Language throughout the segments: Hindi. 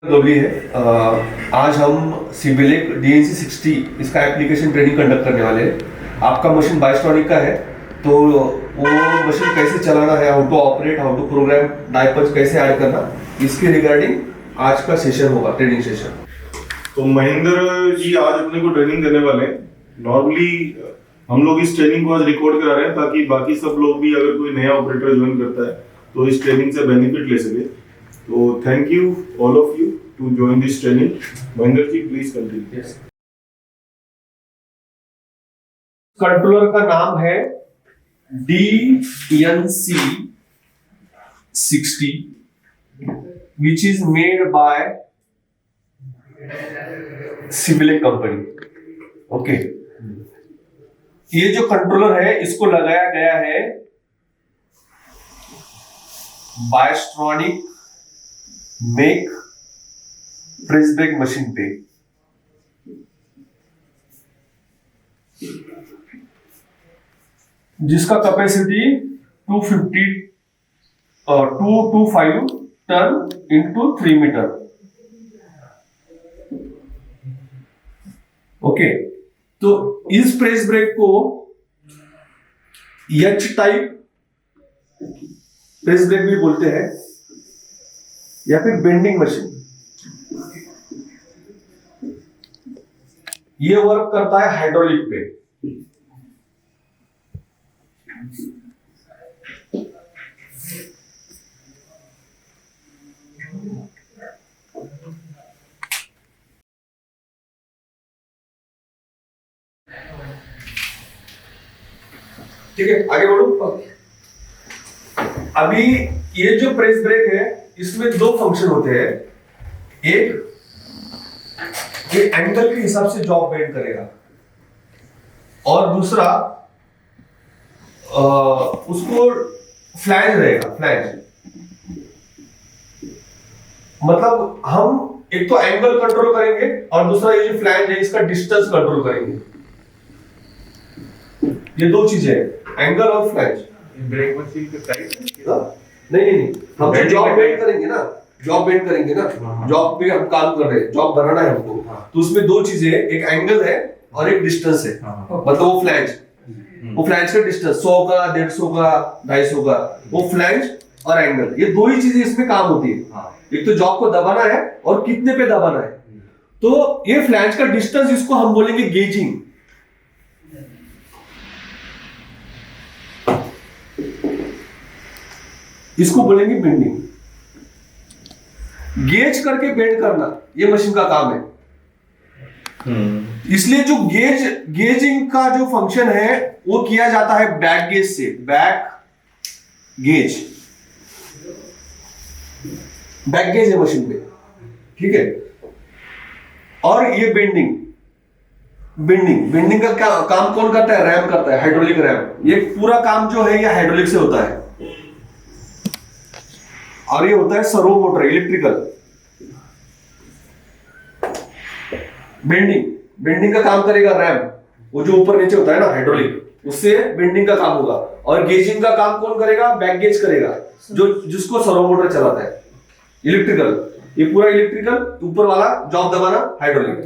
दोबी है। आज हम सिविलिक DNC 60 इसका एप्लीकेशन ट्रेनिंग कंडक्ट करने वाले हैं। आपका मशीन बायस्ट्रॉनिक का है, तो वो मशीन कैसे चलाना है, how to operate, how to program, डायपर्स कैसे ऐड करना, इसके रिगार्डिंग आज का सेशन होगा, ट्रेनिंग सेशन। तो महेंद्र जी आज अपने को ट्रेनिंग देने वाले हैं। नॉर्मली हम लोग इस ट्रेनिंग को आज रिकॉर्ड करा रहे हैं ताकि बाकी सब लोग भी, अगर कोई नया ऑपरेटर ज्वाइन करता है तो इस ट्रेनिंग से बेनिफिट ले सके। तो thank you all of you to join this training. Mahendra ji please continue. Controller का नाम है DNC 60 which is made by Cybelec company. Okay, ये जो कंट्रोलर है इसको लगाया गया है Bystronic make press brake machine पे। जिसका capacity 225 ton into 3 metre. Okay, तो इस प्रेस ब्रेक को H टाइप प्रेस ब्रेक भी बोलते हैं या फिर बेंडिंग मशीन। ये वर्क करता है हाइड्रोलिक पे। ठीक है, आगे बढ़ो। अभी ये जो प्रेस ब्रेक है इसमें दो फंक्शन होते हैं। एक, ये एंगल के हिसाब से जॉब बेंड करेगा, और दूसरा उसको फ्लैंज रहेगा। फ्लैंज मतलब हम एक तो एंगल कंट्रोल करेंगे और दूसरा ये जो फ्लैंज है इसका डिस्टेंस कंट्रोल करेंगे। ये दो चीजें हैं, एंगल और फ्लैंज। ब्रेक मशीन के साइड नहीं, हम जो जॉब बेंड करेंगे ना, जॉब पे हम काम कर रहे हैं, जॉब बनाना है हमको, तो उसमें दो चीजें हैं, एक एंगल है और एक डिस्टेंस है। मतलब वो फ्लैंज का डिस्टेंस 100 का, 150 का, 250 का, वो फ्लैंज और एंगल, ये दो ही चीजें इसमें काम होती है। एक तो जॉब को दबाना है और कितने पे दबाना है। तो ये फ्लैंज का डिस्टेंस, इसको हम बोलेंगे गेजिंग। इसको बोलेंगे बेंडिंग। गेज करके बेंड करना ये मशीन का काम है। इसलिए जो गेजिंग का जो फंक्शन है वो किया जाता है बैक गेज से। बैक गेज है मशीन पे, ठीक है। और ये बेंडिंग का काम कौन करता है? रैम करता है, हाइड्रोलिक रैम। ये पूरा काम जो है ये हाइड्रोलिक से होता है, और ये होता है सर्वो मोटर, इलेक्ट्रिकल। बेंडिंग का काम करेगा रैम, वो जो ऊपर नीचे होता है ना हाइड्रोलिक, उससे बेंडिंग का काम होगा। और गेजिंग का काम कौन करेगा? बैक गेज करेगा, जिसको सर्वो मोटर चलाता है, इलेक्ट्रिकल। ये पूरा इलेक्ट्रिकल, ऊपर वाला जॉब दबाना हाइड्रोलिक,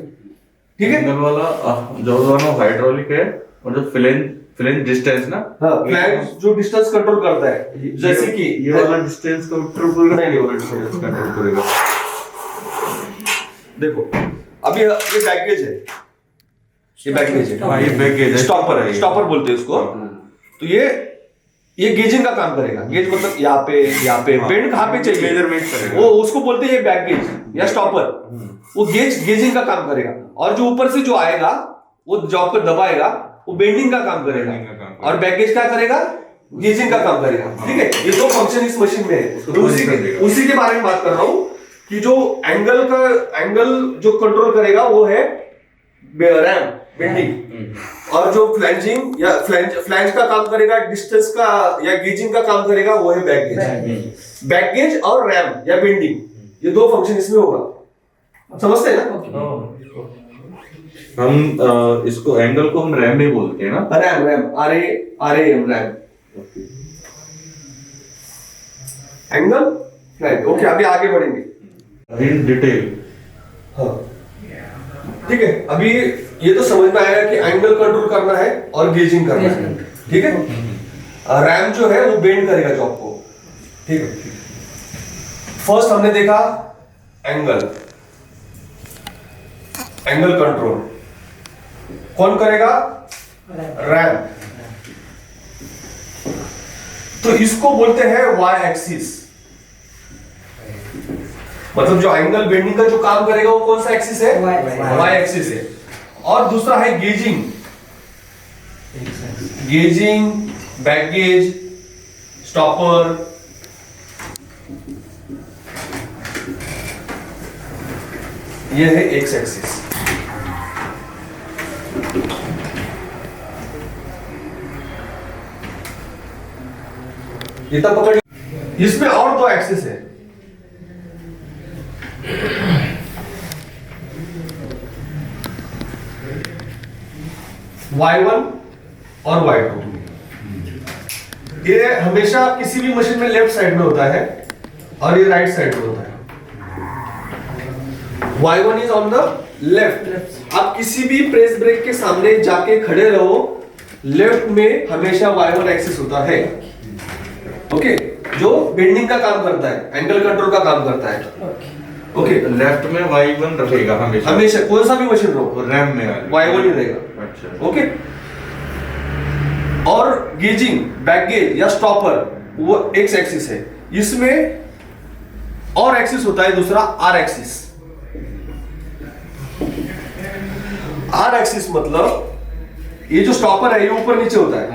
ठीक है। एंगल वाला जॉब दबाना हाइड्रोलिक है, और जो फ्लैंज डिस्टेंस ना, हाँ, फ्लैंज जो डिस्टेंस कंट्रोल करता है, जैसे कि ये वाला डिस्टेंस कंट्रोल करेगा, नहीं वाला डिस्टेंस कंट्रोल करेगा। देखो अभी ये बैकगेज है, ये बैकगेज है, हाँ, ये बैकगेज है, स्टॉपर बोलते हैं इसको। तो ये गेजिंग का काम करेगा। गेज मतलब यहाँ पे बेंड कहाँ पे चाहिए, मेजरमेंट करेगा, वो उसको बोलते हैं बैक गेज या स्टॉपर। वो गेजिंग का काम करेगा, और जो ऊपर से जो आएगा वो जॉब को दबाएगा, वो बेंडिंग का काम करेगा। और बैक गेज क्या करेगा? गेजिंग का काम करेगा, ठीक है। ये दो फंक्शन इस मशीन में है। उसी के बारे में बात कर रहा हूँ कि जो एंगल जो कंट्रोल करेगा वो है रैम, बेंडिंग। और जो फ्लैंज का काम करेगा, डिस्टेंस का या गेजिंग का काम करेगा, वो है बैक गेज और रैम या बेंडिंग। ये दो फंक्शन इसमें होगा, समझते हैं ना? हम इसको एंगल को हम रैम भी बोलते हैं ना, RAM RAM RAM angle flat. Okay, अभी आगे बढ़ेंगे। In detail. हाँ ठीक है, अभी ये तो समझ में आएगा कि एंगल कंट्रोल करना है और गेजिंग करना है, ठीक है। रैम जो है वो बेंड करेगा जॉब को, ठीक है। फर्स्ट हमने देखा एंगल कंट्रोल कौन करेगा? रैम। तो इसको बोलते हैं वाई एक्सिस, मतलब जो एंगल बेंडिंग का जो काम करेगा वो कौन सा एक्सिस है? वाई एक्सिस है। और दूसरा है गेजिंग, बैक गेज, स्टॉपर, ये है एक्स एक्सिस। इतना पकड़, इसमें और दो एक्सिस है, Y1 और Y2। ये हमेशा किसी भी मशीन में लेफ्ट साइड में होता है और ये राइट साइड में होता है। Y1 is on the left. आप किसी भी प्रेस ब्रेक के सामने जाके खड़े रहो, लेफ्ट में हमेशा Y1 एक्सिस होता है, ओके, जो बेंडिंग का काम करता है, एंगल कंट्रोल का काम करता है, ओके। लेफ्ट में Y1 रहेगा हमेशा, हमेशा कोई सा भी मशीन रहो, रैम में Y1 ही रहेगा, अच्छा, ओके। और गेजिंग, बैक गेज या स्टॉपर वो एक्स एक्सिस है। इसमें और एक्सिस होता है दूसरा, आर एक्सिस। आर एक्सिस मतलब ये जो स्टॉपर है ये ऊपर नीचे होता है,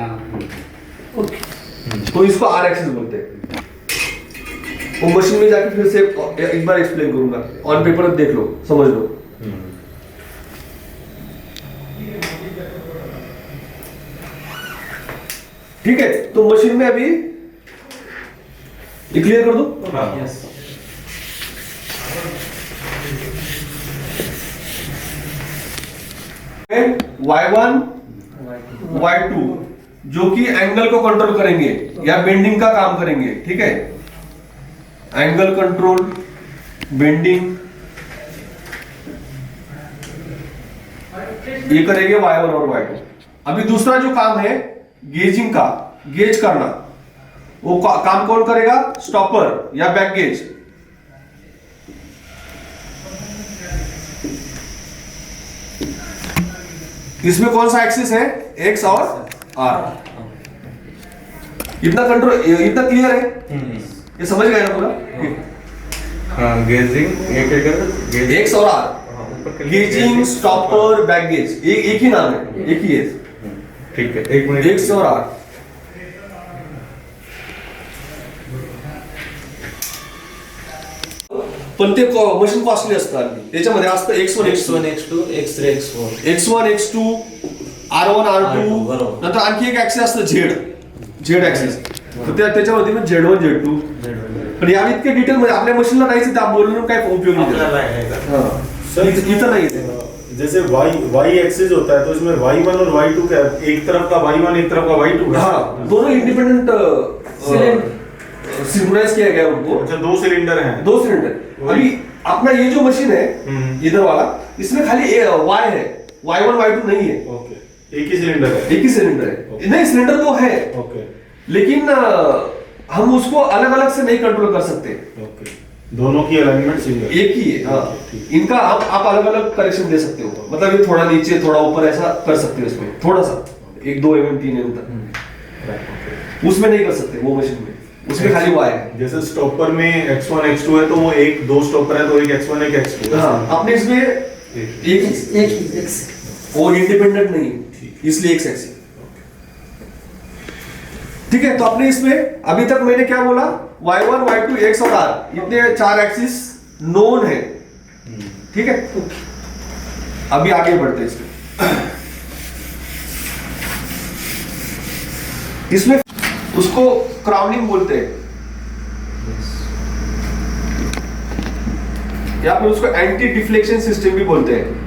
तो इसको आर एक्सिस बोलते हैं। वो मशीन में जाके फिर से एक बार एक्सप्लेन करूंगा, ऑन पेपर देख लो, समझ लो। ठीक है, तो मशीन में अभी ये क्लियर कर दो। Y1 Y2 जो कि एंगल को कंट्रोल करेंगे या बेंडिंग का काम करेंगे, ठीक है। एंगल कंट्रोल, बेंडिंग, ये करेंगे Y1 और Y2। अभी दूसरा जो काम है गेजिंग का, गेज करना, वो काम कौन करेगा? स्टॉपर या बैक गेज। इसमें कौन सा एक्सिस है? एक्स और आर। इतना कंट्रोल, इतना क्लियर है? ये समझ गए ना पूरा? हाँ, गेजिंग एक एक्स और R, gauging, stopper, back gauge, एक ही नाम है, एक ही है, ठीक है। एक मिनट, एक्स और आर। पण ते मशीन कॉस्टली असतात, त्याच्यामध्ये असतं x1 x2 x2 x3 x4 x1 x2 R1 R2 बरोबर. नंतर आणखी एक ऍक्सिस असतं झेड ऍक्सिस, तर त्याच्यामध्ये पण Z1 Z2। पण या इतके डिटेल मध्ये आपल्या मशीनला नाहीच, त्या बोलून काय उपयोग नाही आपल्याला आहे का? सर इथं नाही येते। जैसे y एक्सिस होता है तो इसमें y1 और y2 क्या है? एक तरफ का y1 एक तरफ का y2 है। हाँ, दोनों इंडिपेंडेंट सिंक्रोनाइज किया गया उनको। अच्छा, दो सिलेंडर हैं। दो सिलेंडर। अभी अपना ये जो मशीन है इधर वाला, इसमें खाली Y है, Y1 Y2 नहीं है। ओके, एक ही सिलेंडर है। एक ही सिलेंडर है, नहीं सिलेंडर तो है, ओके लेकिन हम उसको अलग अलग से नहीं कंट्रोल कर सकते, ओके, दोनों की अलाइनमेंट सिंगल एक ही है। हाँ, इनका आप अलग अलग करेक्शन दे सकते हो, मतलब ये थोड़ा नीचे थोड़ा ऊपर ऐसा कर सकते हो, इसमें थोड़ा सा 1-2 mm 3 mm तक, उसमें नहीं कर सकते वो मशीन में, उसमें खाली Y है। जैसे स्टॉपर में x1 x2 है तो वो एक दो स्टॉपर है तो एक x1 एक x2 है। हाँ, अपने इसमें एक ही वो इंडिपेंडेंट नहीं है, इसलिए एक एक्सिस। ठीक है, तो अपने इसमें अभी तक मैंने क्या बोला? Y1 Y2 X और R, इतने 4 एक्सिस नोन है, ठीक है। अभी आगे बढ़ते हैं इसमें उसको क्राउनिंग बोलते हैं, या फिर उसको एंटी डिफ्लेक्शन सिस्टम भी बोलते हैं।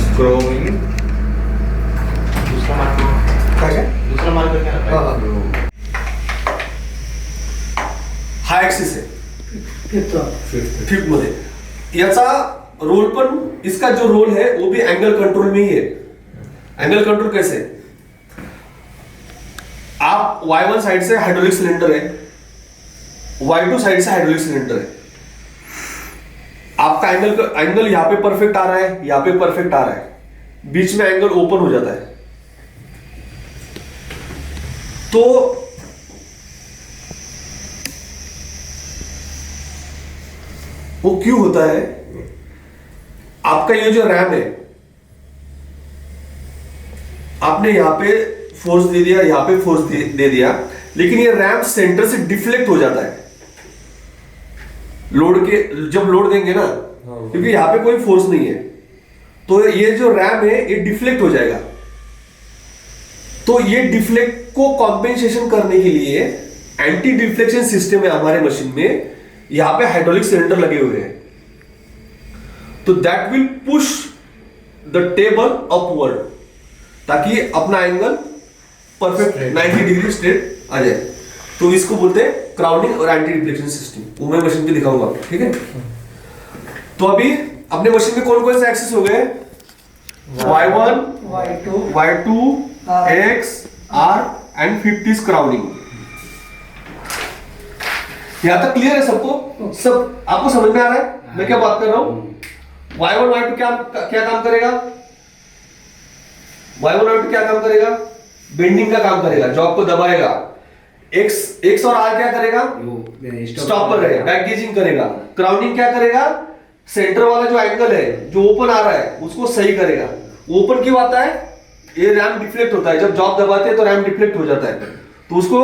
स्क्रोविंग फिफ्थ मध्ये याचा रोल पण इसका जो रोल है वो भी एंगल कंट्रोल में ही है। एंगल कंट्रोल कैसे, आप Y1 साइड से हाइड्रोलिक सिलेंडर है, Y2 साइड से हाइड्रोलिक सिलेंडर है, आपका एंगल यहां पे परफेक्ट आ रहा है, यहां पे परफेक्ट आ रहा है, बीच में एंगल ओपन हो जाता है। तो वो क्यों होता है, आपका ये जो रैम है, आपने यहां पे फोर्स दे दिया, यहां पे फोर्स दे दिया, लेकिन ये रैम सेंटर से डिफ्लेक्ट हो जाता है लोड के, जब लोड देंगे ना, क्योंकि यहां पे कोई फोर्स नहीं है, तो ये जो रैम है ये डिफ्लेक्ट हो जाएगा। तो ये डिफ्लेक्ट को कॉम्पेंसेशन करने के लिए एंटी डिफ्लेक्शन सिस्टम है हमारे मशीन में, यहां पे हाइड्रोलिक सिलेंडर लगे हुए हैं, तो that will push the table upward, ताकि अपना एंगल परफेक्ट 90 डिग्री स्ट्रेट आ जाए। तो इसको बोलते हैं क्राउनिंग और एंटी डिफ्लेक्शन सिस्टम, वो मैं मशीन पे दिखाऊंगा, ठीक है। तो अभी अपने मशीन में कौन कौन से एक्सिस हो गए, Y1, Y2, X, R and 50 crowning. यहां तक क्लियर है सबको, सब आपको समझ में आ रहा है मैं क्या बात कर रहा हूं। Y1, Y2 क्या काम करेगा, Y1, Y2 क्या काम करेगा, बेंडिंग का काम करेगा, जॉब को दबाएगा। X और R क्या करेगा, स्टॉपर रहेगा, बैक गेजिंग करेगा। क्राउनिंग क्या करेगा, सेंटर वाला जो एंगल है जो ओपन आ रहा है उसको सही करेगा। ओपन क्यों आता है, ये रैम डिफ्लेक्ट होता है, जब जॉब दबाते हैं तो रैम डिफ्लेक्ट हो जाता है, तो उसको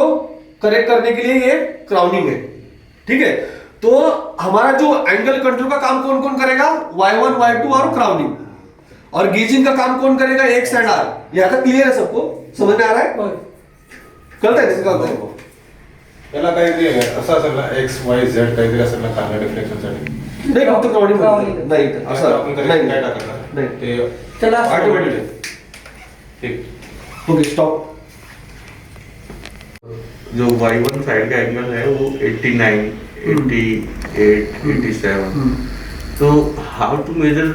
करेक्ट करने के लिए ये क्राउनिंग है, ठीक है। तो हमारा जो एंगल कंट्रोल का काम कौन कौन करेगा, Y1, Y2 और क्राउनिंग, और गेजिंग का काम कौन करेगा, X एंड R। यहां तक क्लियर है सबको, समझ में आ रहा है, कळतंय त्याचं काय होतंय। त्याला काहीतरी असं असेल ना XYZ काहीतरी असेल ना कार्य डिफ्लेक्शनसाठी, नाही फक्त क्राउनिंग नाही असं आपण तरी नाही काय टाकणार नाही ते चला ऑटोमॅटिक, ठीक। Okay stop. जो Y1 साइड का एंगल है वो 89, 88, 87। तो how to measure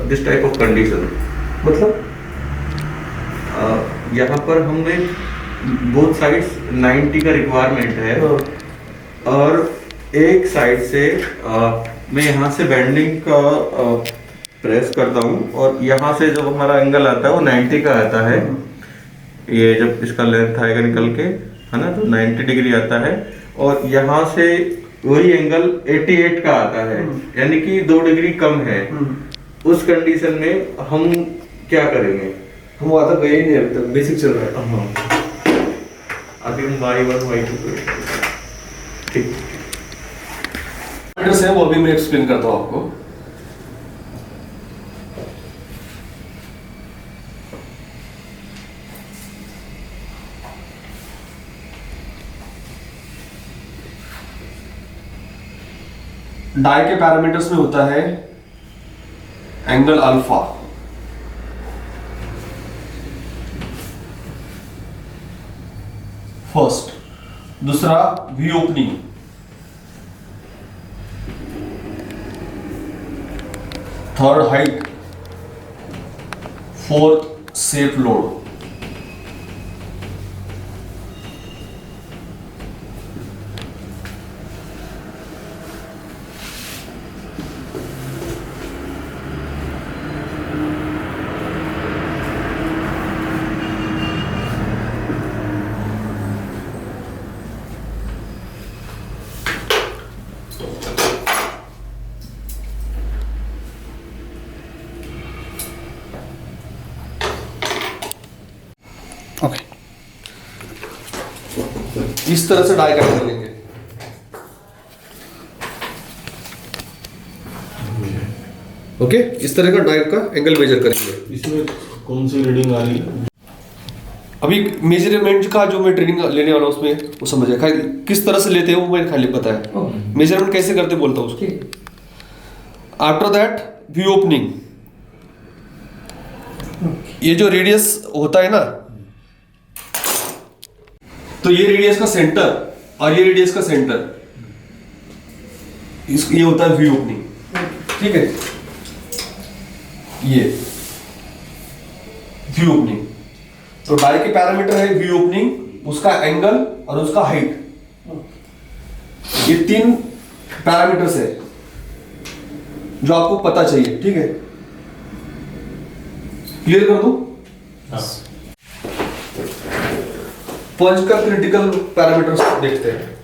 this type of condition, मतलब यहाँ पर हमें बोथ साइड्स 90 का रिक्वायरमेंट है, और एक साइड से मैं यहाँ से बेंडिंग का प्रेस करता हूँ, और यहाँ से जब हमारा एंगल आता है वो 90 का आता है। ये जब इसका लेंथ आएगा निकल के, है ना, तो 90 डिग्री आता है, और यहाँ से वही एंगल 88 का आता है, यानी कि 2 डिग्री कम है। उस कंडीशन में हम क्या करेंगे, हम वहां तक गए ही नहीं, अभी तक बेसिक चल रहा है। अभी हम Y1, Y2 करेंगे, ठीक। एड्रेस है वो अभी मैं एक्सप्लेन करता हूं आपको। डाई के पैरामीटर्स में होता है एंगल अल्फा, फर्स्ट, दूसरा V opening, third height, fourth safe load. Okay, इस तरह से डायग्राम कर लेंगे। ओके, इस तरह का डायग्राम का एंगल मेजर करेंगे। इसमें कौन सी रीडिंग आ रही है, अभी मेजरमेंट का जो मैं ट्रेनिंग लेने वाला हूँ उसमें वो समझ है, खाली किस तरह से लेते हैं वो मुझे खाली पता है, मेजरमेंट कैसे करते बोलता हूँ उसको। आफ्टर दैट वी ओपनिंग, ये जो रेडियस होता है ना, तो ये रेडियस का सेंटर और ये रेडियस का सेंटर, ये होता है वी ओपनिंग, ठीक है। ये वी ओपनिंग, तो डाई के पैरामीटर है वी ओपनिंग, उसका एंगल और उसका हाइट, ये 3 पैरामीटर्स है जो आपको पता चाहिए, ठीक है। क्लियर कर दूं? पंच का क्रिटिकल पैरामीटर्स देखते हैं।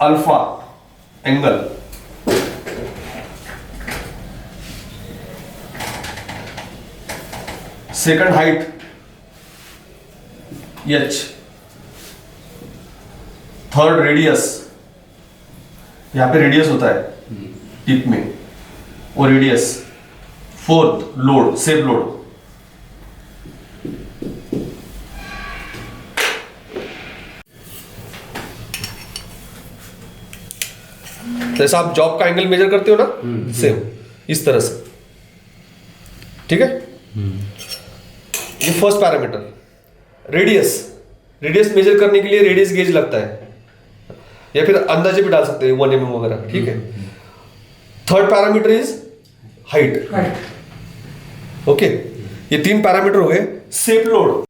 Alpha angle, second height H, third radius, यहां पे रेडियस होता है टिप में, वो radius, fourth load, safe load, जैसा आप जॉब का एंगल मेजर करते हो ना, सेम इस तरह से, ठीक है। ये first parameter. Radius, radius measure करने के लिए रेडियस गेज लगता है, या फिर अंदाजे भी डाल सकते हैं 1 mm वगैरह, ठीक है। Third parameter is height, okay. ये 3 पैरामीटर हो गए। सेफ लोड,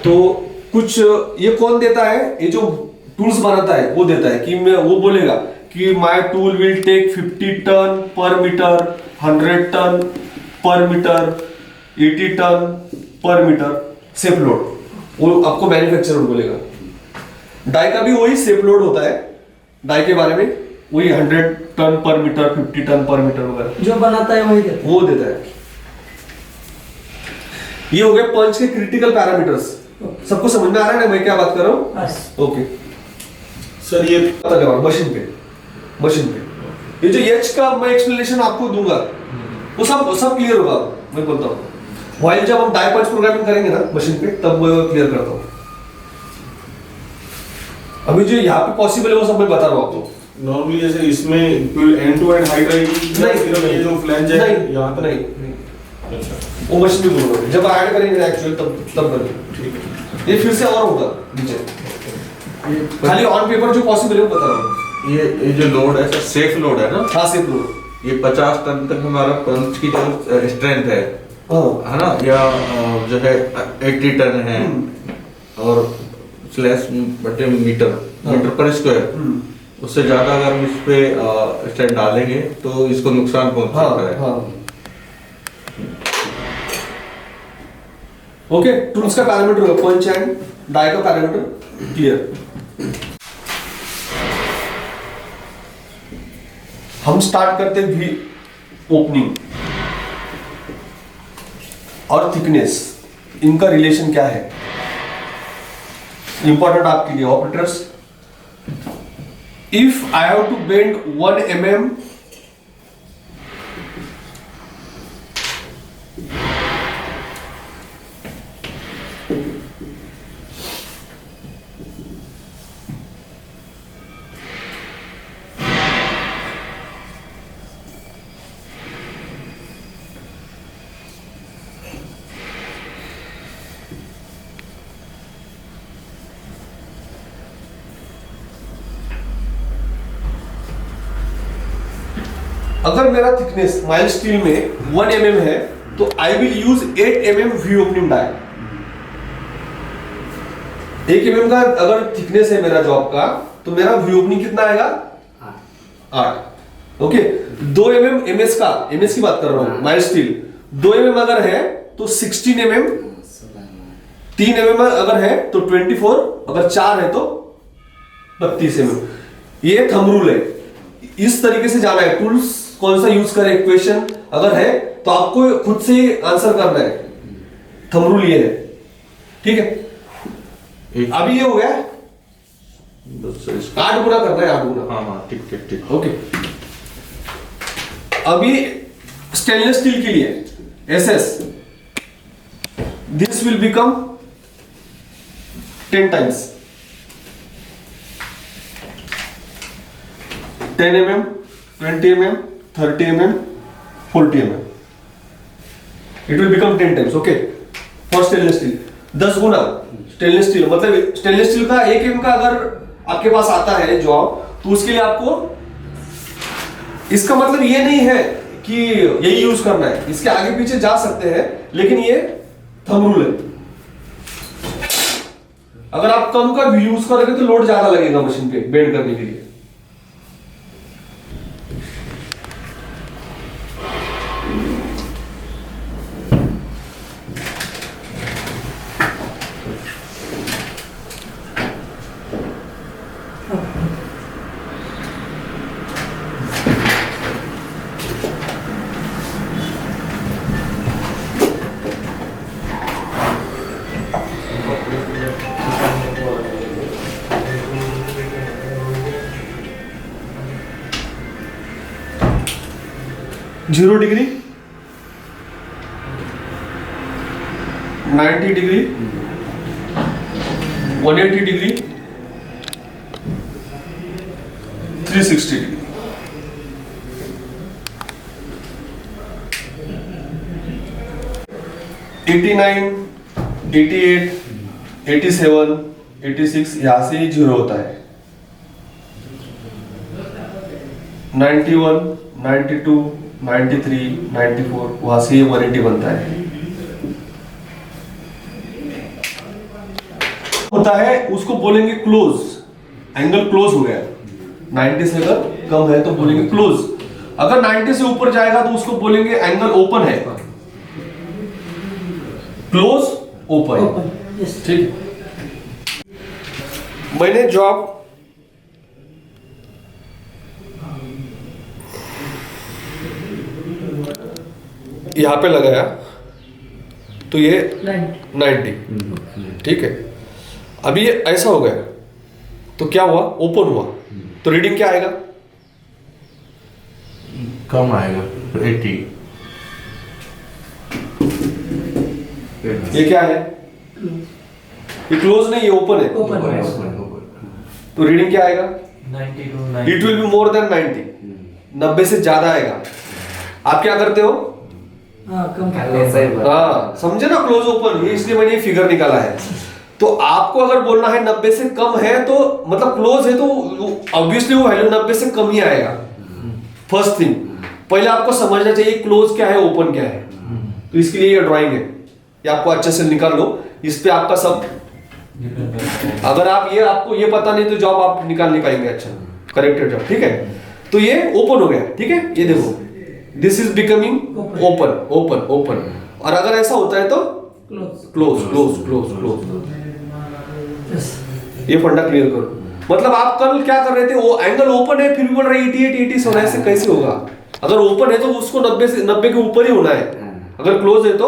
तो कुछ ये कौन देता है, ये जो टूल्स बनाता है वो देता है, कि मैं वो बोलेगा कि my tool will take 50 ton per metre, 100 ton per metre, 80 ton per metre, safe load, वो आपको मैन्युफैक्चरर बोलेगा। डाई का भी वही सेफ लोड होता है, डाई के बारे में वही 100 ton per metre, 50 ton per metre वगैरह जो बनाता है वही देता है, वो देता है। ये हो गए पंच के क्रिटिकल पैरामीटर्स। सबको समझ में आ रहा है ना मैं क्या बात कर रहा हूँ? बस। ओके सर ये पता लगा मशीन पे, मशीन पे ये जो एच का मैं एक्सप्लेनेशन आपको दूंगा वो सब क्लियर होगा, मैं बोलता हूँ। वाइल जब हम डाई पंच प्रोग्रामिंग करेंगे ना मशीन पे, तब मैं क्लियर करता हूँ। अभी जो यहाँ पे पॉसिबल है वो सब मैं बता रहा हूँ आपको। नॉर्मली जैसे इसमें एंड टू एंड हाइट रहेगी, सिर्फ ये जो फ्लैंज है यहाँ तक? नहीं, अच्छा, वो मशीन भी बोलूंगा जब ऐड करेंगे एक्चुअल तब करेंगे, ठीक है। ये फिर से और होगा नीचे, खाली ऑन पेपर जो पॉसिबल है वो बता रहा हूँ। ये जो लोड है सर, सेफ लोड है ना, हाँ सेफ लोड, ये 50 टन तक हमारा पंच की जो स्ट्रेंथ है ना, या जो है 80 टन है, और स्लैश बटे मीटर, मीटर पर स्क्वायर, उससे ज्यादा अगर हम इस पे स्ट्रेंथ डालेंगे तो इसको नुकसान पहुंच सकता है। ओके, टूल्स का पैरामीटर होगा पंच एंड डाई का पैरामीटर क्लियर। हम स्टार्ट करते हैं वी ओपनिंग और थिकनेस, इनका रिलेशन क्या है इंपॉर्टेंट आपके लिए operators. If I have to bend 1 mm अगर मेरा थिकनेस माइल्ड स्टील में 1 mm है तो I will use 8 mm V opening die. 1 mm का अगर थिकनेस है मेरा जॉब का तो मेरा वी ओपनिंग कितना आएगा? 8। ओके, 2 mm एमएस का, एमएस की बात कर रहा हूं, माइल्ड स्टील 2 mm अगर है तो 16 mm, 3 mm अगर है तो 24, अगर 4 है तो 32 mm। ये थंब रूल है, इस तरीके से जाना है। टूल्स कौन सा यूज करें, इक्वेशन अगर है तो आपको खुद से आंसर करना है, थंब रूल ये है, ठीक है। अभी ये हो गया 8 गुना करना है, 8 गुना। हाँ ठीक ठीक ठीक, ओके। अभी स्टेनलेस स्टील के लिए SS, this will become 10 times 10 mm, 20 mm, 30 mm, 40 mm. It will become 10 times. Okay. For stainless steel 10 Guna stainless steel, मतलब स्टेनलेस स्टील का 1 mm का अगर आपके पास आता है जॉब तो उसके लिए आपको, इसका मतलब ये नहीं है कि यही यूज करना है, इसके आगे पीछे जा सकते हैं, लेकिन ये थंब रूल है। अगर आप कम का यूज करोगे तो लोड ज्यादा लगेगा मशीन पे बेंड करने के लिए। Zero degree, 90 degree, 180 degree, 360 degree. Eighty 88, 87, 86 यहां से ही जीरो होता है। 91, 92, 93, 94 वहां से 180 बनता है। होता है उसको बोलेंगे क्लोज, एंगल क्लोज हो गया। 90 से अगर कम है तो बोलेंगे क्लोज, अगर 90 से ऊपर जाएगा तो उसको बोलेंगे एंगल ओपन है। क्लोज, ओपन, ठीक है। मैंने जॉब यहां पे लगाया तो ये 90, ठीक है। अभी ये ऐसा हो गया तो क्या हुआ, ओपन हुआ, तो रीडिंग क्या आएगा, कम आएगा 80। ये क्या है, ये क्लोज नहीं, ये ओपन है, तो रीडिंग क्या आएगा, 92, it will be more than 90, 90 से ज्यादा आएगा। आप क्या करते हो, हाँ समझे ना, क्लोज ओपन, ये इसलिए मैंने ये फिगर निकाला है। तो आपको अगर बोलना है 90 से कम है तो मतलब क्लोज है तो ऑब्वियसली वो वैल्यू 90 से कम ही आएगा। फर्स्ट थिंग पहले आपको समझना चाहिए क्लोज क्या है, ओपन क्या है। तो इसके लिए ये ड्राइंग है, ये आपको अच्छे से निकाल लो, इस पे आपका सब, अगर आप ये आपको ये पता नहीं तो जॉब आप निकाल नहीं पाएंगे अच्छा, करेक्टेड जॉब, ठीक है। तो ये ओपन हो गया, ठीक है, ये देखो this is becoming open open open, और अगर ऐसा होता है तो क्लोज क्लोज क्लोज क्लोज। ये फंडा क्लियर करो। मतलब आप कल क्या कर रहे थे, वो एंगल ओपन है फिर भी बोल रहे 88 80 होना है, ऐसे कैसे होगा। अगर ओपन है तो उसको 90 के ऊपर ही होना है, अगर क्लोज है तो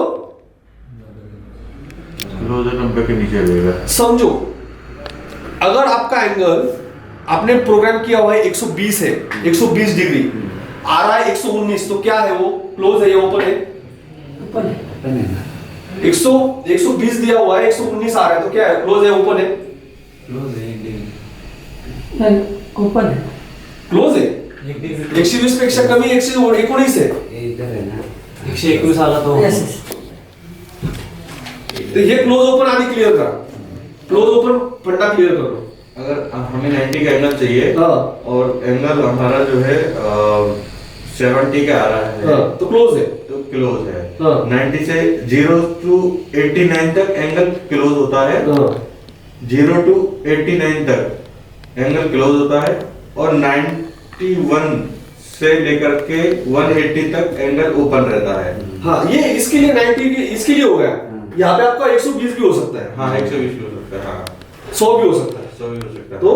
क्लोज 90 के नीचे रहेगा। समझो अगर आपका एंगल आपने प्रोग्राम किया हुआ है 120 है, 120 डिग्री आ रहा है 119, तो क्या है वो, क्लोज है या ओपन है, ओपन है। 120 दिया हुआ है, 119 आ रहा है तो क्या है, क्लोज है ओपन है, ओपन है, क्लोज है। 120 पेक्षा कमी 119 है, इधर है ना 121 आला तो तो ये क्लोज ओपन आदि क्लियर करा, क्लोज ओपन फंडा क्लियर कर लो। अगर हमें 90 का एंगल चाहिए हाँ। और एंगल हमारा जो है 70 का आ रहा है, हाँ, तो क्लोज है, तो क्लोज है। हाँ। 90 से 0 to 89 तक एंगल क्लोज होता है, 0 to 89 तक एंगल क्लोज होता है, और 91 से लेकर के 180 तक एंगल ओपन रहता है। हाँ ये इसके लिए 90 इसके लिए हो गया। यहाँ पे आपका 120 भी हो सकता है, हाँ 120 भी हो सकता है, हाँ 100 भी हो सकता है, 100 भी हो सकता है। तो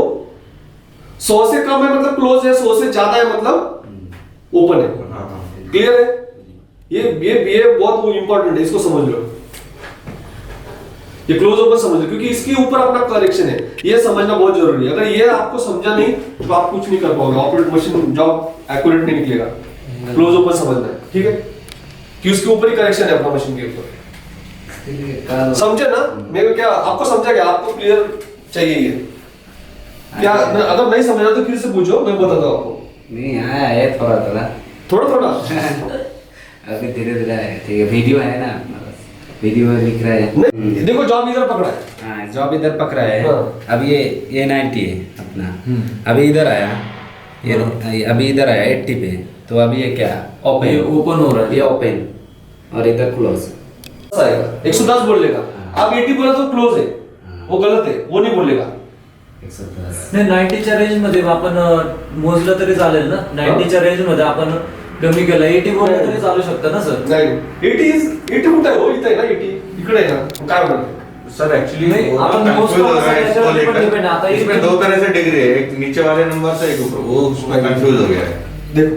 100 से कम है मतलब क्लोज है, 100 से ज्यादा है मतलब ओपन है। हाँ हाँ क्लियर है, ये बहुत इंपॉर्टेंट है, इसको समझ लो। ये क्लोज ओपन समझ लो, क्योंकि इसके ऊपर अपना करेक्शन है, ये समझना बहुत जरूरी है। अगर ये आपको समझा नहीं तो आप कुछ नहीं कर पाओगे, ऑपरेट मशीन जॉब एक्यूरेट नहीं निकलेगा। क्लोज ओपन समझना है, ठीक है, कि उसके ऊपर ही करेक्शन है अपना मशीन के ऊपर। समझे ना, मेरे क्या आपको समझा क्या, आपको क्लियर चाहिए ये क्या, अगर नहीं समझा तो फिर से पूछो, मैं बताता हूँ आपको। नहीं आया है थोड़ा थोड़ा थोड़ा थोड़ा अभी धीरे धीरे है, ठीक है, वीडियो है ना अपना बस। वीडियो में लिख रहा है। नहीं, देखो जॉब इधर पकड़ा है। हाँ, जॉब इधर पकड़ा है। हाँ। अब ये 90 है अपना। अभी इधर आया, ये अभी इधर आया 80 पे। तो अभी ये क्या ये ओपन ओपन हो रहा है। ये ओपन और इधर क्लोज। आएगा 110 बोलेगा। आप 80 बोला तो क्लोज है, वो गलत है, वो नहीं बोलेगा। 110 नाही 90च्या रेंज मध्ये आपण मोजलं तरी चालेल ना। 90च्या रेंज मध्ये आपण कमी केलं 80 बोललं तरी चालू शकतं ना सर। नाही 80 कुठे आहे? हो इथं आहे ना 80, इकडे आहे ना, काय म्हणते? सर एक्चुअली नहीं, अपन मोस्ट ऑफ याच्यावर depend है, आता इसमें दो तरह से डिग्री है, एक नीचे वाले नंबर से एक ऊपर, वो उसमें कंफ्यूज हो गया है। देखो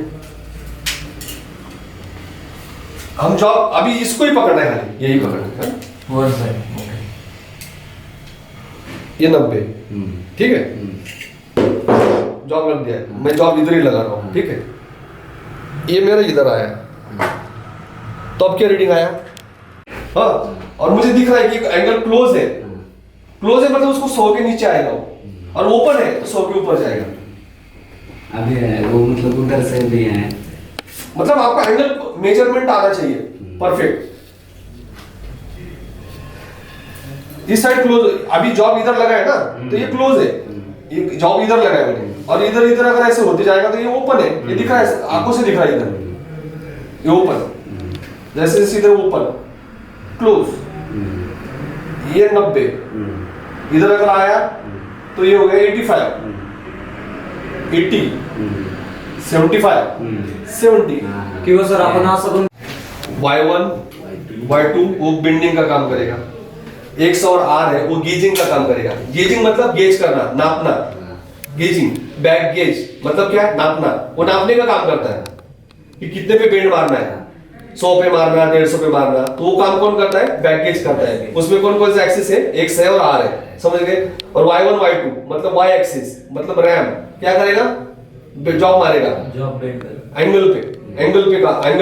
हम जॉब अभी इसको ही पकड़ना है, खाली यही पकड़ना है। One side okay. ये 90, ठीक है, जॉब लग दिया है, मैं जॉब इधर ही लगा रहा हूँ, ठीक है। ये मेरा इधर आया, तो अब क्या रीडिंग आया? हाँ, और मुझे दिख रहा है कि एंगल क्लोज है। क्लोज है मतलब उसको 100 के नीचे आएगा वो, और ओपन है तो 100 के ऊपर जाएगा। अभी वो मतलब उधर से भी है। मतलब आपका एंगल मेजरमेंट आना चाहिए परफेक्ट। इस साइड क्लोज, अभी जॉब इधर लगा है ना, तो ये क्लोज है, ये जॉब इधर लगा है मैंने, और इधर इधर अगर ऐसे होते जाएगा तो ये ओपन है, ये दिख रहा है, आंखों से दिख रहा है इधर, ये ओपन, जैसे सीधे ओपन क्लोज। ये 90, इधर अगर आया तो ये हो गया 85, 80, 75, 70। किंवा सर आपण असं पण Y1, Y2 वो बेंडिंग का काम करेगा, X और R है वो गेजिंग का काम करेगा। गेजिंग मतलब गेज करना, नापना, गेजिंग, बैक गेज मतलब क्या है? नापना, वो नापने का काम करता है कि कितने पे बेंड मारना है, 100 पे मारना, 150 पे मारना, तो वो काम कौन करता है? बैक गेज करता है। उसमें कौन कौन से एक्सिस है? X है और R है, समझ गए? और Y1, Y2 मतलब Y एक्सिस मतलब रैम क्या करेगा? जॉब मारेगा जॉब बेंड कर एंगल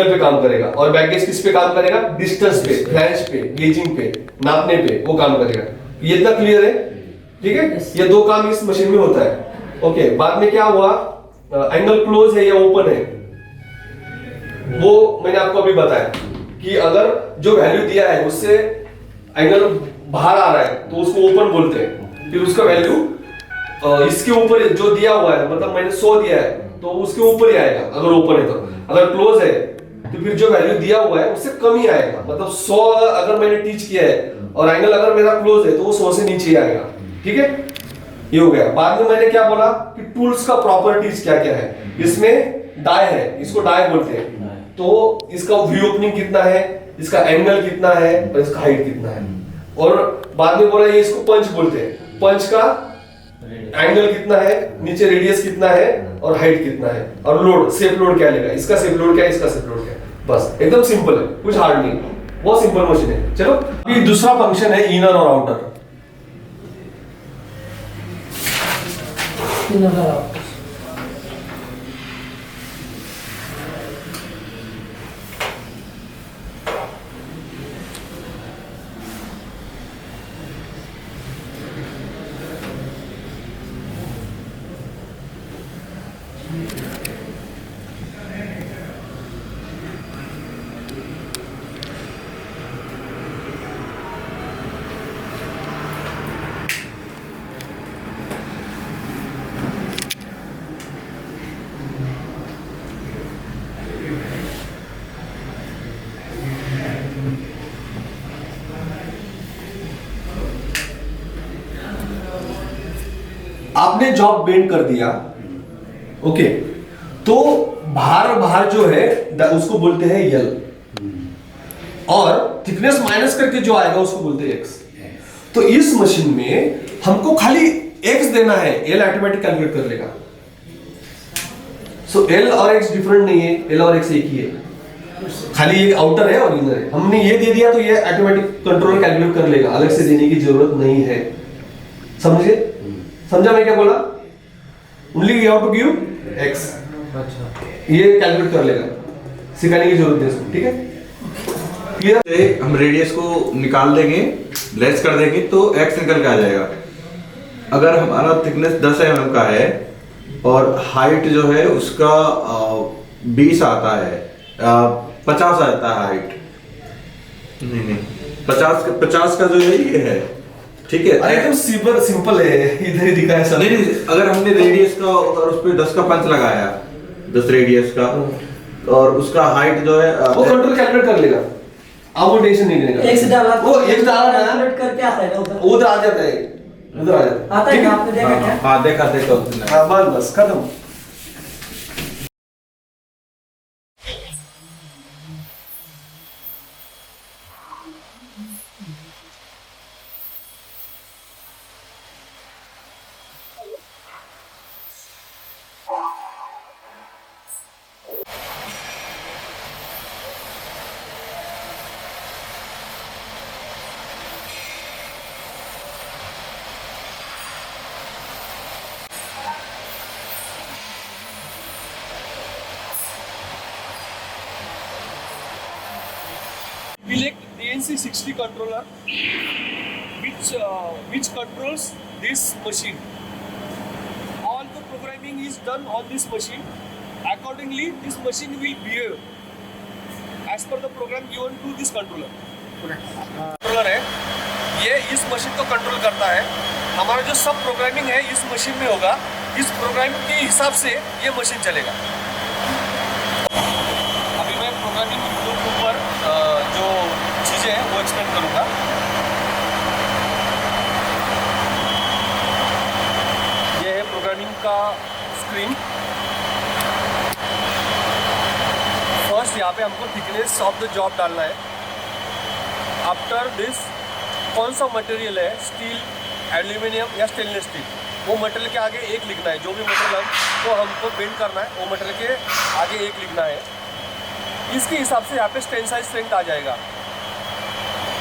पे काम करेगा। और बैक गेज किस पे काम करेगा? डिस्टेंस पे, फ्लैंज पे, गेजिंग पे, नापने पे वो काम करेगा। ये इतना क्लियर है? ठीक है, ये दो काम इस मशीन में होता है। ओके, बाद में क्या हुआ? एंगल क्लोज है या ओपन है, वो मैंने आपको अभी बताया कि अगर जो वैल्यू दिया है उससे एंगल बाहर आ रहा है तो उसको ओपन बोलते हैं। फिर उसका वैल्यू इसके ऊपर जो दिया हुआ है, मतलब मैंने 100 दिया है तो उसके ऊपर ही आएगा अगर ओपन है तो। अगर क्लोज है तो फिर जो वैल्यू दिया हुआ है उससे कम ही आएगा। मतलब 100 अगर मैंने टीच किया है और एंगल अगर मेरा क्लोज है तो वो 100 से नीचे ही आएगा। ठीक है, ये हो गया। बाद में मैंने क्या बोला कि टूल्स का प्रॉपर्टीज क्या क्या है। इसमें डाई है, इसको डाई बोलते हैं। तो इसका व्यू ओपनिंग कितना है, इसका एंगल कितना है और इसका हाइट कितना है। और बाद में बोला ये इसको पंच बोलते हैं। पंच का एंगल कितना है, नीचे रेडियस कितना है और हाइट कितना है, और लोड सेफ लोड क्या लेगा, इसका सेफ लोड क्या है, इसका सेफ लोड क्या है। बस एकदम सिंपल है, कुछ हार्ड नहीं, बहुत सिंपल मशीन है। चलो, ये दूसरा फंक्शन है इनर और आउटर। आपने जॉब बेंड कर दिया, ओके, तो बाहर जो है उसको बोलते हैं यल, और थिकनेस माइनस करके जो आएगा उसको बोलते हैं एक्स। तो इस मशीन में हमको खाली एक्स देना है, एल ऑटोमेटिक कैलकुलेट कर लेगा। सो एल और एक्स डिफरेंट नहीं है, एल और एक्स एक ही है, खाली एक आउटर है और इनर है। हमने ये दे दिया तो ये ऑटोमेटिक कंट्रोल कैलकुलेट कर लेगा, अलग से देने की जरूरत नहीं है। समझे? समझा मैं क्या बोला? Only you have to give x, ये कैलकुलेट कर लेगा, सिखाने की जरूरत है इसको। ठीक है, क्लियर? हम रेडियस को निकाल देंगे, लेस कर देंगे तो एक्स निकल के आ जाएगा। अगर हमारा थिकनेस 10 mm का है और हाइट जो है उसका 20 आता है, 50 आता है हाइट, नहीं 50 का जो है ये है, ठीक है। अरे एकदम सिंपल है, इधर ही दिखा है सर। नहीं, अगर हमने रेडियस का और उस पे 10 का पंच लगाया, 10 रेडियस का, और उसका हाइट जो है वो कंट्रोल कैलकुलेट कर लेगा, आप वो टेंशन नहीं लेगा। एक्स डाला वो एक्स डाला ना, कैलकुलेट करके आता है ना उधर। उधर आ जाता है, उधर आ जाता है। आता है ना, आपने देखा क्या? हाँ देखा उसने। हाँ बस खत्म। We select DNC 60 controller, which controls this machine. All the programming is done on this machine. Accordingly, this machine will behave as per the program given to this controller. Controller है, ये इस मशीन को कंट्रोल करता है। हमारा जो सब प्रोग्रामिंग है इस मशीन में होगा, इस प्रोग्रामिंग के हिसाब से ये मशीन चलेगा। अभी मैं प्रोग्रामिंग के ऊपर जो चीज़ें हैं वो एक्सप्लेन करूँगा। ये है प्रोग्रामिंग का स्क्रीन। फर्स्ट यहाँ पे हमको थिकनेस ऑफ द जॉब डालना है। आफ्टर दिस कौन सा मटेरियल है, स्टील, एल्यूमिनियम या स्टेनलेस स्टील, वो मटेरियल के आगे एक लिखना है। जो भी मटेरियल तो हमको बेंड करना है वो मटेरियल के आगे एक लिखना है। इसके हिसाब से यहाँ पे टेंसाइल स्ट्रेंथ आ जाएगा।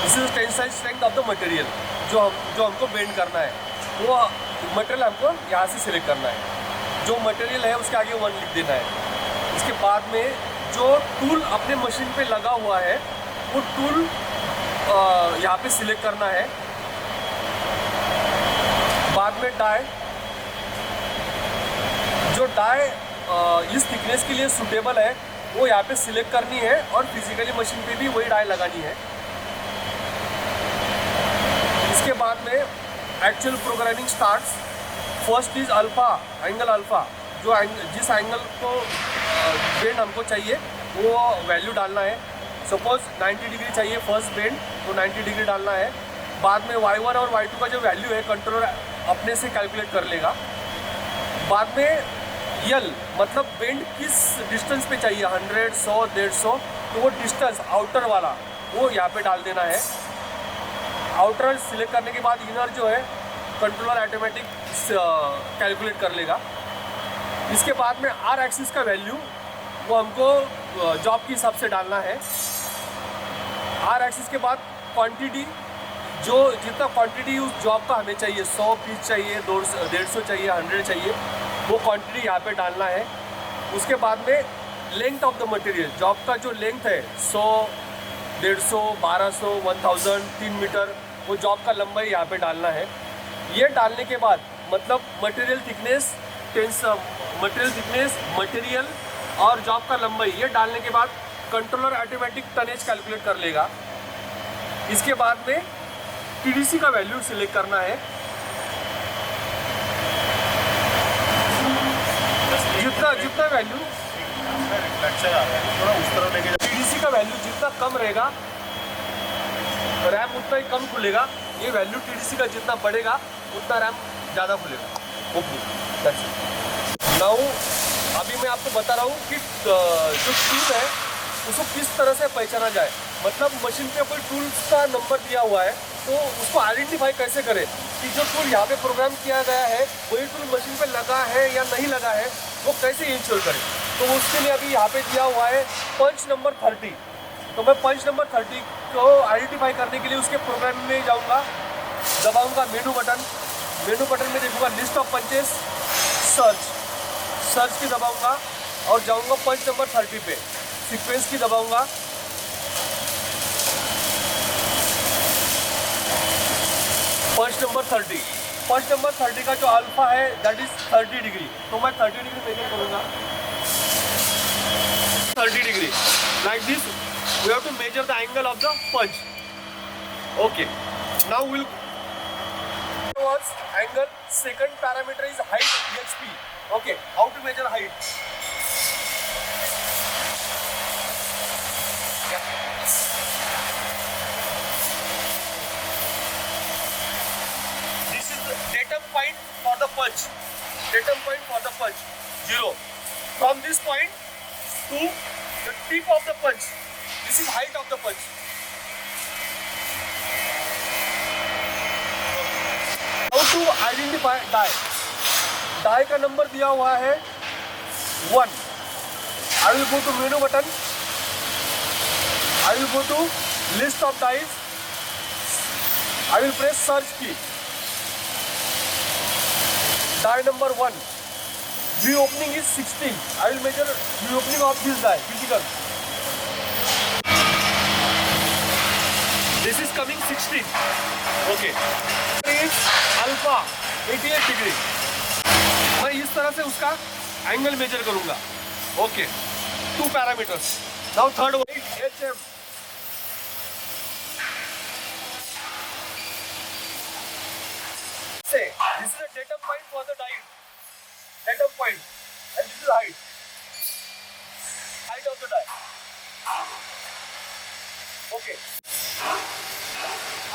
This is tensile strength of the material जो हमको बेंड करना है। वो मटेरियल हमको यहाँ से सिलेक्ट करना है। जो मटेरियल है उसके आगे 1 लिख देना है। इसके बाद में जो टूल अपने मशीन पे लगा हुआ है वो टूल यहाँ पे सिलेक्ट करना है। बाद में डाई, जो डाई इस थिकनेस के लिए सूटेबल है वो यहाँ पे सिलेक्ट करनी है और फिजिकली मशीन पे भी वही डाई लगानी है। इसके बाद में actual programming starts. First is alpha, angle alpha, जो जिस एंगल को बेंड हमको चाहिए वो वैल्यू डालना है। सपोज 90 डिग्री चाहिए फर्स्ट बेंड तो 90 डिग्री डालना है। बाद में y1 और y2 का जो वैल्यू है कंट्रोलर अपने से कैलकुलेट कर लेगा। बाद में यल मतलब बेंड किस डिस्टेंस पे चाहिए, 100, 100, 150, तो वो डिस्टेंस आउटर वाला वो यहाँ पे डाल देना है। आउटर सिलेक्ट करने के बाद इनर जो है कंट्रोलर ऑटोमेटिक कैलकुलेट कर लेगा। इसके बाद में आर एक्सिस का वैल्यू वो हमको जॉब के हिसाब से डालना है। आर एक्सिस के बाद क्वांटिटी, जो जितना क्वांटिटी उस जॉब का हमें चाहिए, 100 पीस चाहिए, 150 चाहिए, 100 चाहिए, वो क्वांटिटी यहाँ पे डालना है। उसके बाद में length of the material, job का जो लेंथ है 100, 150, 1200, 1000, 3 मीटर, वो जॉब का लंबाई यहाँ पे डालना है। ये डालने के बाद मतलब मटेरियल थिकनेस, मटेरियल और जॉब का लंबाई, ये डालने के बाद कंट्रोलर ऑटोमेटिक टनेज कैलकुलेट कर लेगा। इसके बाद में टीडीसी का वैल्यू सिलेक्ट करना है। जितना वैल्यू टीडीसी का वैल्यू जितना कम रहेगा रैम उतना ही कम खुलेगा। ये वैल्यू टीडीसी का जितना बढ़ेगा उतना रैम ज़्यादा खुलेगा। ओके, नाउ अभी मैं आपको बता रहा हूँ कि जो टूल है उसको किस तरह से पहचाना जाए। मतलब मशीन पे कोई टूल्स का नंबर दिया हुआ है तो उसको आइडेंटिफाई कैसे करें कि जो टूल यहाँ पे प्रोग्राम किया गया है वही टूल मशीन पे लगा है या नहीं लगा है, वो कैसे इंश्योर करें। तो उसके लिए अभी यहाँ पे दिया हुआ है पंच नंबर 30। तो मैं पंच नंबर 30 को आइडेंटिफाई करने के लिए उसके प्रोग्राम में जाऊँगा, दबाऊँगा मेनू बटन में देखूँगा लिस्ट ऑफ पंचेस, सर्च की दबाऊँगा और जाऊँगा पंच नंबर 30 पे, सीक्वेंस की दबाऊँगा। पंच नंबर 30 का जो अल्फा है दैट इज 30 डिग्री, तो मैं 30 डिग्री मेजर करूँगा। 30 degree like this we have to measure the angle of the punch. Okay. Now we'll towards angle. Second parameter is height EXP. Okay. How to measure height? This is the datum point for the punch. Datum point for the punch. 0. From this point to the tip of the punch. This is height of the punch. How to identify die? Die का नंबर दिया हुआ है 1. I will go to menu button. I will go to list of dies. I will press search key. Die number 1. View opening is 16. I will measure view opening of this die physical. This is coming 16. Okay. Is alpha 88 degree. मैं इस तरह से उसका एंगल मेजर करूंगा. Okay. 2 parameters. Now third one HM. Say this is a datum point for the die. Datum point, and this is height. Height of the die. Okay.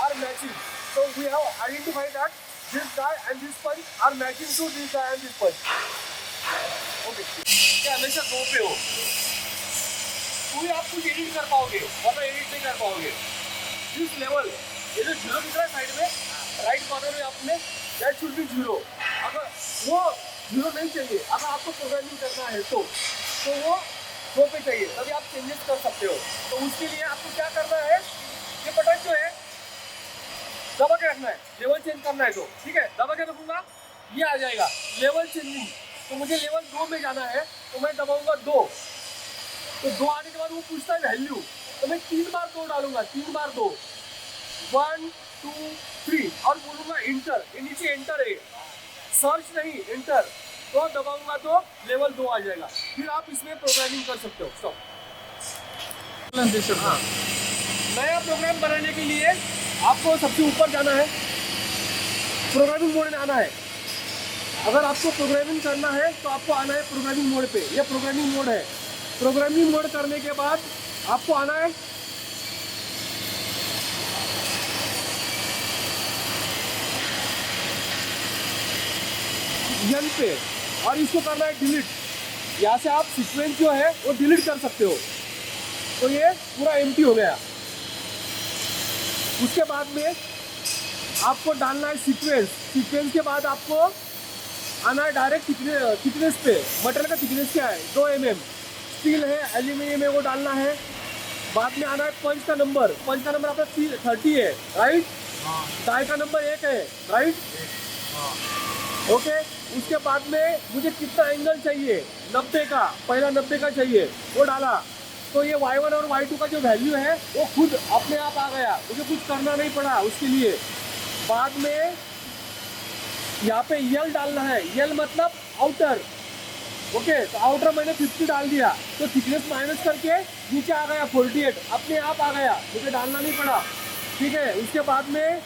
Are matching. So we have identified that this die and this punch are matching to this die and this punch. Okay. क्या हमेशा 2 पे हो? कोई आप कुछ एडिट कर पाओगे, वरना एडिट नहीं कर पाओगे. This level, ये जो 0 दिख रहा है साइड में, राइट कॉर्नर में आपने that should be 0. अगर वो 0 नहीं चाहिए, अगर आपको प्रोग्रामिंग करना है तो वो 2 पे चाहिए, तभी आप चेंजेस कर सकते हो. तो उसके लिए आपको क्या करना है, ये बटन जो है दबा के रखना है. लेवल चेंज करना है तो ठीक है, दबा के रखूंगा, ये आ जाएगा लेवल चेंजिंग. तो मुझे लेवल 2 में जाना है तो मैं दबाऊंगा 2. तो 2 आने के बाद वो पूछता है वैल्यू, तो मैं 3 बार 2 डालूंगा. 3 बार 2, 1 2 3 और बोलूंगा इंटर. ये नीचे इंटर है, सर्च नहीं इंटर. तो दबाऊंगा तो लेवल 2 आ जाएगा. फिर आप इसमें प्रोग्रामिंग कर सकते हो. स्टॉप. हाँ, नया प्रोग्राम बनाने के लिए आपको सबसे ऊपर जाना है, प्रोग्रामिंग मोड में आना है. अगर आपको प्रोग्रामिंग करना है तो आपको आना है प्रोग्रामिंग मोड पे. यह प्रोग्रामिंग मोड है. प्रोग्रामिंग मोड करने के बाद आपको आना है यन पे और इसको करना है डिलीट. यहाँ से आप सीक्वेंस जो है वो डिलीट कर सकते हो. तो ये पूरा एम्प्टी हो गया. उसके बाद में आपको डालना है सीक्वेंस. सीक्वेंस के बाद आपको आना है डायरेक्ट थिकनेस पे. मटेरियल का थिकनेस क्या है, 2 mm. स्टील है, एल्यूमिनियम है, वो डालना है. बाद में आना है पंच का नंबर. पंच का नंबर आपका 30 है, राइट. डाई का नंबर 1 है, राइट. ओके. उसके बाद में मुझे कितना एंगल चाहिए, 90 का, पहला 90 का चाहिए, वो डाला. तो ये y1 और y2 का जो वैल्यू है वो खुद अपने आप आ गया, मुझे कुछ करना नहीं पड़ा उसके लिए. बाद में यहाँ पे यल डालना है. यल मतलब आउटर. ओके. तो आउटर मैंने 50 डाल दिया, तो थिकनेस माइनस करके नीचे आ गया 48, अपने आप आ गया, मुझे डालना नहीं पड़ा. ठीक है. उसके बाद में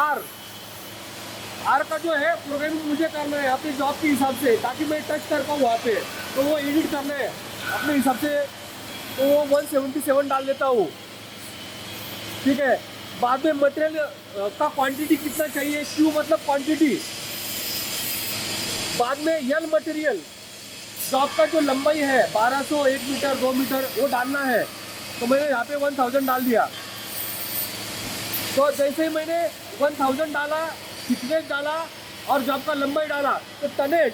आर का जो है प्रोग्रामिंग मुझे करना है अपने जॉब के हिसाब से, ताकि मैं टच कर पाऊँ वहाँ पे. तो वो एडिट करना है अपने हिसाब से, तो वो 177 डाल देता हूँ. ठीक है. बाद में मटेरियल का क्वांटिटी कितना चाहिए, क्यू मतलब क्वांटिटी. बाद में यल मटेरियल, जॉब का जो लंबाई है 1200, 1 मीटर, 2 मीटर, वो डालना है. तो मैंने यहाँ पे 1000 डाल दिया. तो जैसे ही मैंने 1000 डाला, थिकनेस डाला और जॉब का लंबाई डाला, तो टनेज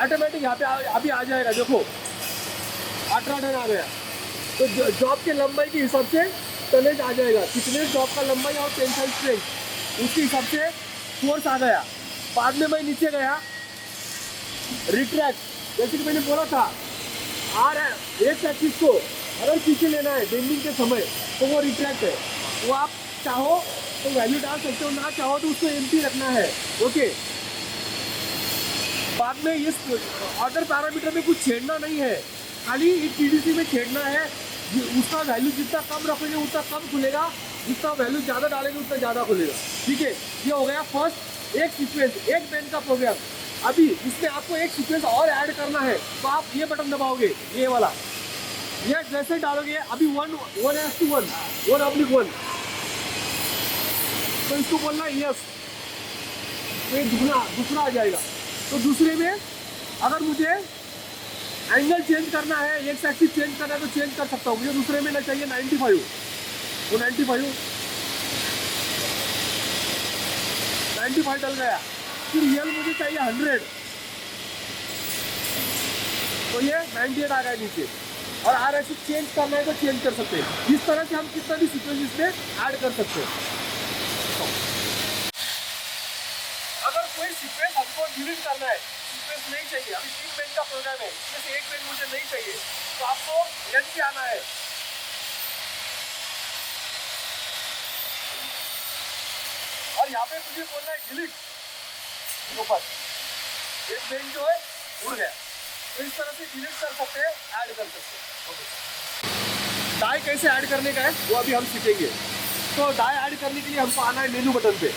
ऑटोमेटिक यहाँ पे अभी आ जाएगा. देखो 18 टन आ गया. तो जॉब के लंबाई के हिसाब से टनेज आ जाएगा. थिकनेस, जॉब का लंबाई और टेंसाइल स्ट्रेंथ उसके हिसाब से फोर्स आ गया. बाद में मैं नीचे गया, रिट्रैक्ट. जैसे कि मैंने बोला था, एक एक्सिस को अगर पीछे लेना है बेंडिंग के समय तो वो रिट्रैक्ट है. वो आप चाहो तो वैल्यू डाल सकते हो, ना चाहो तो उसको एम्प्टी रखना है. ओके. बाद में इस ऑर्डर पैरामीटर में कुछ छेड़ना नहीं है, खाली इस TDC में छेड़ना है. उसका वैल्यू जितना कम रखेंगे उतना कम खुलेगा, जितना वैल्यू ज़्यादा डालेंगे उतना ज़्यादा खुलेगा। ठीक है, ये हो गया फर्स्ट एक सीक्वेंस, एक बेन का प्रोग्राम। अभी इसमें आपको एक सीक्वेंस और ऐड करना है, तो आप ये बटन दबाओगे, ये वाला, ये जैसे डालोगे अभी 1:1 तो इसको बोलना है यस, तो ये दूसरा आ जाएगा। तो दूसरे में अगर मुझे एंगल चेंज करना है, एक एक्सिस चेंज करना है तो चेंज कर सकता हूँ। मुझे दूसरे में ना चाहिए 95, वो 95 डल गया। फिर रियल मुझे चाहिए 100, तो ये 98 आ गया नीचे। और आर एक्सिस चेंज करना है तो चेंज कर सकते हैं। इस तरह से हम कितना भी सीक्वेंस इसमें ऐड कर सकते हैं। अगर कोई सीक्वेंस हमको डिलीट करना है, सीक्वेंस नहीं चाहिए, अभी 3 बेन का प्रोग्राम है, इसमें से एक बेन मुझे नहीं चाहिए, तो आपको एन पे आना है। और यहाँ पे मुझे बोलना है डिलीट, तो बस एक बेन जो है उड़ गया। तो इस तरह से डिलीट कर सकते हैं, ऐड कर सकते हैं। डाई कैसे ऐड करने का है वो अभी हम सीखेंगे। तो डाई ऐड करने के लिए हमको आना है मेनू बटन पे।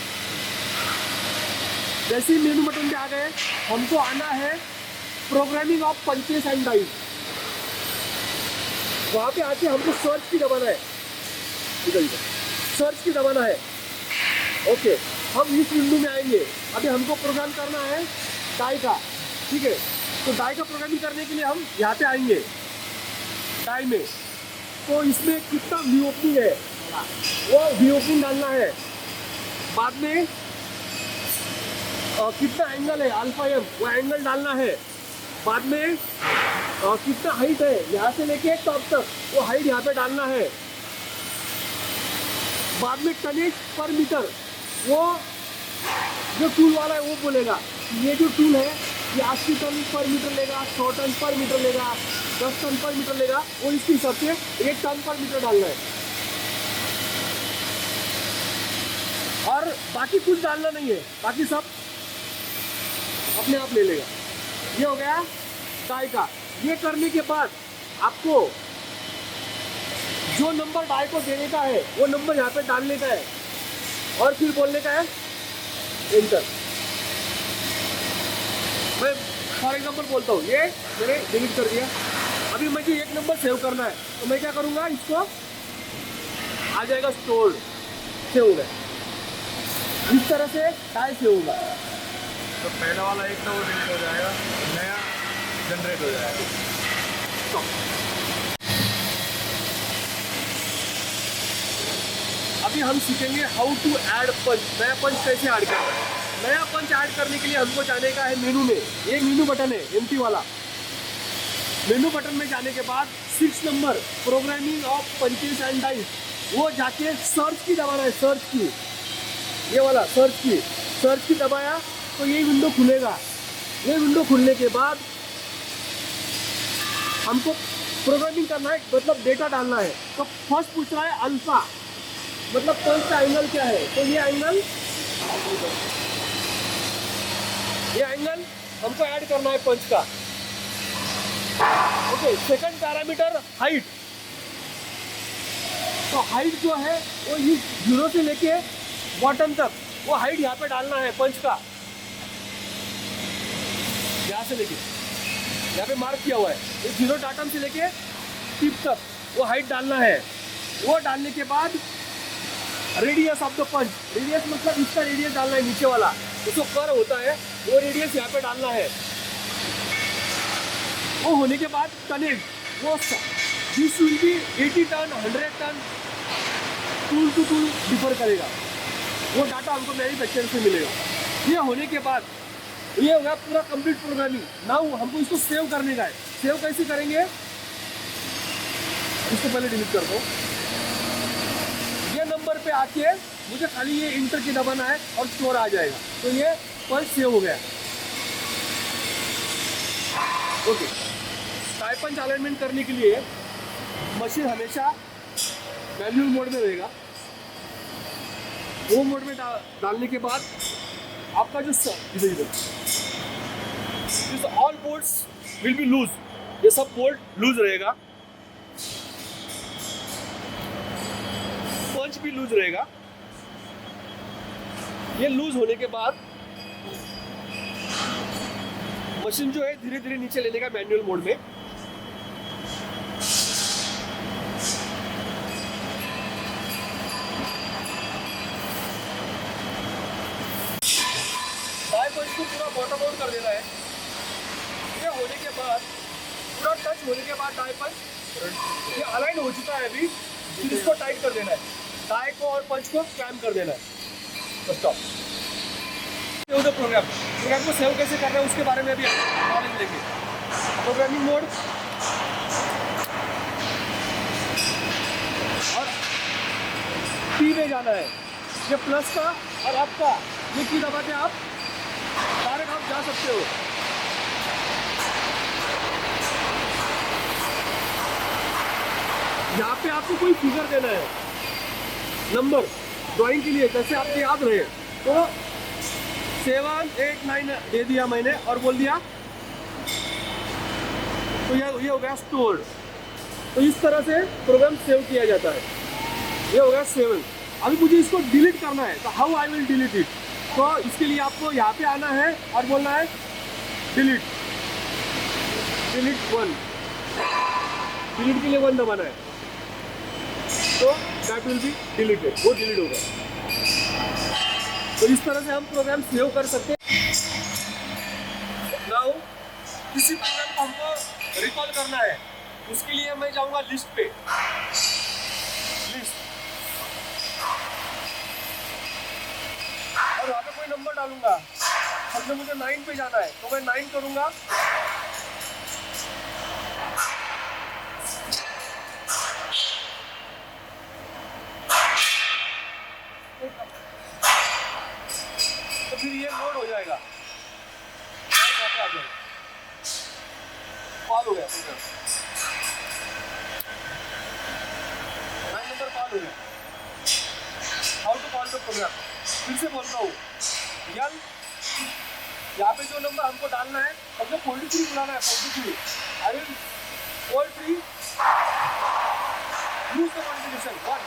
जैसे ही मेनू बटन पे आ गए, हमको आना है programming of punches and dies. वहाँ पे आके हमको सर्च की दबाना है, इधर सर्च की दबाना है। ओके, हम इस विंडो में आएंगे। अभी हमको प्रोग्राम करना है डाई का, ठीक है। तो डाई का प्रोग्रामिंग करने के लिए हम यहाँ पे आएंगे डाई में। तो इसमें कितना व्यू ओपनिंग है वो व्यू ओपनिंग डालना है। बाद में कितना एंगल है अल्फा एम, वो एंगल डालना है। बाद में कितना हाइट है यहाँ से लेके टॉप तक, वो हाइट यहाँ पे डालना है। बाद में टनेज पर मीटर, वो जो टूल वाला है वो बोलेगा ये जो टूल है ये 80 टन पर मीटर लेगा, 100 टन पर मीटर लेगा, 10 टन पर मीटर लेगा, वो इसके हिसाब से 1 टन पर मीटर डालना है। और बाकी कुछ डालना नहीं है, बाकी सब अपने आप ले लेगा। ये हो गया डाई का। ये करने के बाद आपको जो नंबर डाई को देने का है वो नंबर यहाँ पे डालने का है और फिर बोलने का है एंटर। मैं फॉर एग्जाम्पल बोलता हूँ, ये मैंने डिलीट कर दिया। अभी मुझे एक नंबर सेव करना है, तो मैं क्या करूँगा, इसको आ जाएगा स्टोर, सेव हो गया। इस तरह से डाई सेव होगा। तो पहला वाला एक था वो डिलीट हो जाएगा, नया जनरेट हो जाएगा। अभी हम सीखेंगे हाउ टू ऐड पंच। नया पंच कैसे ऐड करना है। नया पंच ऐड करने के लिए हमको जाने का है मेनू में। ये मेनू बटन है एम्प्टी वाला। मेनू बटन में जाने के बाद 6 number programming of punches and dice, वो जाके सर्च की दबाना है। सर्च की, ये वाला सर्च की दबाया तो ये विंडो खुलेगा। ये विंडो खुलने के बाद हमको प्रोग्रामिंग करना है, मतलब डेटा डालना है। तो फर्स्ट पूछ रहा है अल्फा, मतलब पंच का एंगल क्या है। तो ये एंगल हमको ऐड करना है पंच का। Okay, second parameter height. तो हाइट जो है वो इस 0 से लेके बॉटम तक, वो हाइट यहाँ पे डालना है पंच का। यहाँ से लेके यहाँ पे मार्क किया हुआ है, इस 0 डाटम से लेके टिप तक वो हाइट डालना है। वो डालने के बाद radius of the punch, radius मतलब इसका रेडियस डालना है, नीचे वाला उसको कर होता है, वो रेडियस यहाँ पे डालना है। वो होने के बाद टनेज, वो this will be 80 ton 100 ton, tool to tool differ करेगा। वो डाटा हमको मैन्युफैक्चरर से मिलेगा। ये होने के बाद ये होगा पूरा कंप्लीट प्रोग्रामिंग। नाउ हमको इसको सेव करने का है। सेव कैसे करेंगे, इसको पहले डिलीट कर दो। ये नंबर पे आके मुझे खाली ये इंटर की दबाना है और स्टोर आ जाएगा। तो ये पंच सेव हो गया। ओके, टाइप पंच अलाइनमेंट करने के लिए मशीन हमेशा मैन्युअल मोड में रहेगा। वो मोड में डालने के बाद आपका जो all bolts will be loose, ये सब बोल्ट लूज रहेगा। पंच भी भी लूज रहेगा। ये लूज होने के बाद मशीन जो है धीरे धीरे नीचे लेने का मैनुअल मोड में। टाई पंच को पूरा बॉटम आउट कर देना है। ये होने के बाद पूरा टच होने के बाद टाई पंच ये अलाइन हो चुका है अभी, फिर इसको टाइट कर देना है। टाई को और पंच को कैम कर देना है। तो स्टॉप। प्रोग्राम को सेव कैसे करना है उसके बारे में अभी नॉलेज लेंगे। प्रोग्रामिंग मोड और पी में जाना है। ये प्लस का और अप का ये की दबा के आप डायरेक्ट आप जा सकते हो। यहाँ पे आपको कोई फिगर देना है, नंबर ड्राइंग के लिए, जैसे आपको याद रहे। तो 7 8 9 दे दिया मैंने और बोल दिया तो ये हो गया स्टोर। तो इस तरह से प्रोग्राम सेव किया जाता है। ये हो गया 7। अभी मुझे इसको डिलीट करना है, तो how I will delete it. तो इसके लिए आपको यहाँ पे आना है और बोलना है डिलीट 1। डिलीट के लिए 1 दबाना है, तो दैट विल बी डिलीटेड, वो डिलीट होगा। तो इस तरह से हम प्रोग्राम सेव कर सकते हैं। नाउ किसी प्रोग्राम को हमको रिकॉल करना है, उसके लिए मैं जाऊंगा लिस्ट पे, लिस्ट, और वहाँ पे कोई नंबर डालूंगा। समझो मुझे 9 पे जाना है, तो मैं 9 करूंगा। तो फिर ये लोड हो जाएगा, कॉल हो गया, 9 नंबर कॉल हो गया। How to call the program, फिर से बोलता हूँ। यल यहाँ पे जो नंबर हमको डालना है, हमको 43 बुलाना है। 43 I will 43 use the multiplication 1